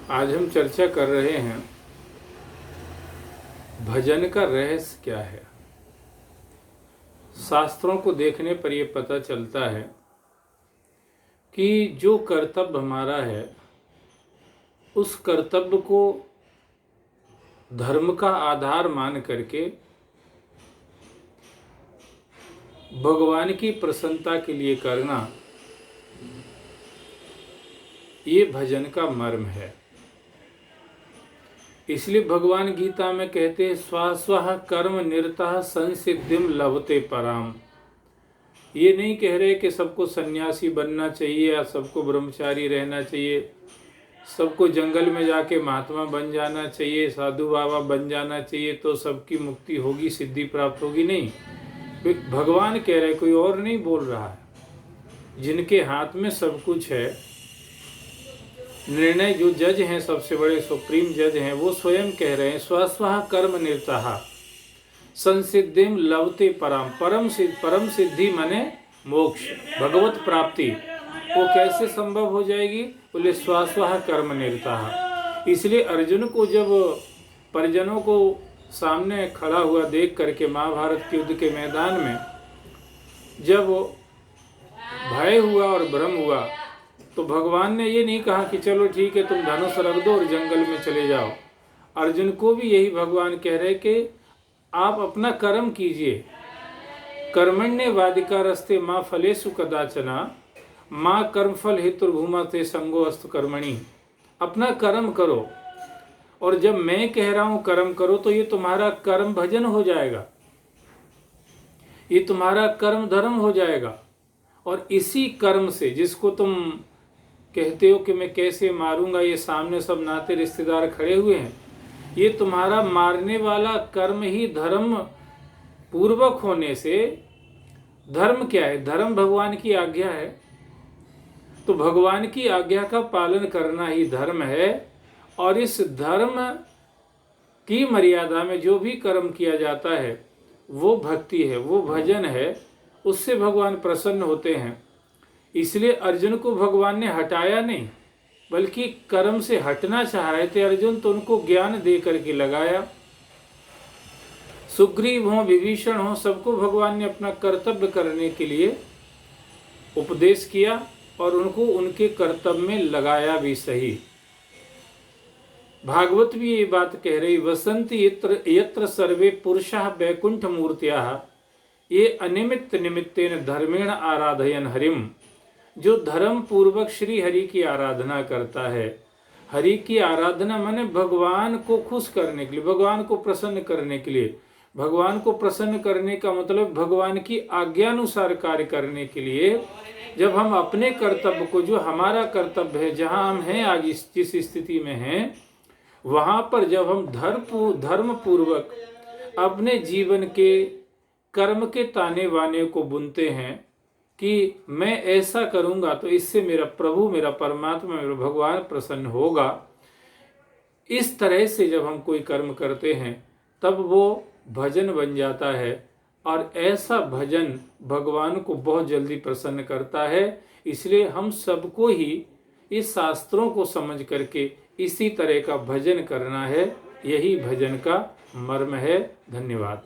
आज हम चर्चा कर रहे हैं भजन का रहस्य क्या है। शास्त्रों को देखने पर यह पता चलता है कि जो कर्तव्य हमारा है उस कर्तव्य को धर्म का आधार मान करके भगवान की प्रसन्नता के लिए करना, ये भजन का मर्म है। इसलिए भगवान गीता में कहते हैं स्वास्वः कर्म निरतः संसिद्धिम लभते पराम। ये नहीं कह रहे कि सबको सन्यासी बनना चाहिए या सबको ब्रह्मचारी रहना चाहिए, सबको जंगल में जाके महात्मा बन जाना चाहिए, साधु बाबा बन जाना चाहिए तो सबकी मुक्ति होगी, सिद्धि प्राप्त होगी। नहीं, भगवान कह रहे, कोई और नहीं बोल रहा है। जिनके हाथ में सब कुछ है, निर्णय जो जज हैं, सबसे बड़े सुप्रीम जज हैं, वो स्वयं कह रहे हैं स्वस्वः कर्म निरतः संसिद्धिम लभते पराम। परम सिद्धि माने मोक्ष, भगवत प्राप्ति। वो कैसे संभव हो जाएगी? बोले स्वस्वः कर्म निरतः। इसलिए अर्जुन को जब परिजनों को सामने खड़ा हुआ देख करके महाभारत के युद्ध के मैदान में जब भय हुआ और भ्रम हुआ, तो भगवान ने ये नहीं कहा कि चलो ठीक है तुम धनुष रख दो और जंगल में चले जाओ। अर्जुन को भी यही भगवान कह रहे कि आप अपना कर्म कीजिए। कर्मण्येवाधिकार रस्ते माँ फलेषु कदाचना माँ कर्मफल हेतुर्भूमा ते संगो अस्तु कर्मणि। अपना कर्म करो, और जब मैं कह रहा हूं कर्म करो तो ये तुम्हारा कर्म भजन हो जाएगा, ये तुम्हारा कर्म धर्म हो जाएगा। और इसी कर्म से, जिसको तुम कहते हो कि मैं कैसे मारूंगा, ये सामने सब नाते रिश्तेदार खड़े हुए हैं, ये तुम्हारा मारने वाला कर्म ही धर्म पूर्वक होने से, धर्म क्या है? धर्म भगवान की आज्ञा है, तो भगवान की आज्ञा का पालन करना ही धर्म है। और इस धर्म की मर्यादा में जो भी कर्म किया जाता है वो भक्ति है, वो भजन है, उससे भगवान प्रसन्न होते हैं। इसलिए अर्जुन को भगवान ने हटाया नहीं, बल्कि कर्म से हटना चाह रहे थे अर्जुन, तो उनको ज्ञान दे करके लगाया। सुग्रीव हो, विभीषण हो, सबको भगवान ने अपना कर्तव्य करने के लिए उपदेश किया और उनको उनके कर्तव्य में लगाया भी सही। भागवत भी ये बात कह रही, वसंति यत्र सर्वे पुरुषाः वैकुंठ मूर्त्याः ये अनिमित्त निमित्तेन धर्मेण आराधयन हरिम। जो धर्म पूर्वक श्री हरि की आराधना करता है, हरि की आराधना माने भगवान को खुश करने के लिए, भगवान को प्रसन्न करने के लिए। भगवान को प्रसन्न करने का मतलब भगवान की आज्ञानुसार कार्य करने के लिए। जब हम अपने कर्तव्य को, जो हमारा कर्तव्य है, जहाँ हम हैं आज जिस स्थिति में हैं, वहाँ पर जब हम धर्म पूर्वक अपने जीवन के कर्म के ताने बाने को बुनते हैं कि मैं ऐसा करूँगा तो इससे मेरा प्रभु, मेरा परमात्मा, मेरा भगवान प्रसन्न होगा, इस तरह से जब हम कोई कर्म करते हैं तब वो भजन बन जाता है। और ऐसा भजन भगवान को बहुत जल्दी प्रसन्न करता है। इसलिए हम सबको ही इस शास्त्रों को समझ करके इसी तरह का भजन करना है। यही भजन का मर्म है। धन्यवाद।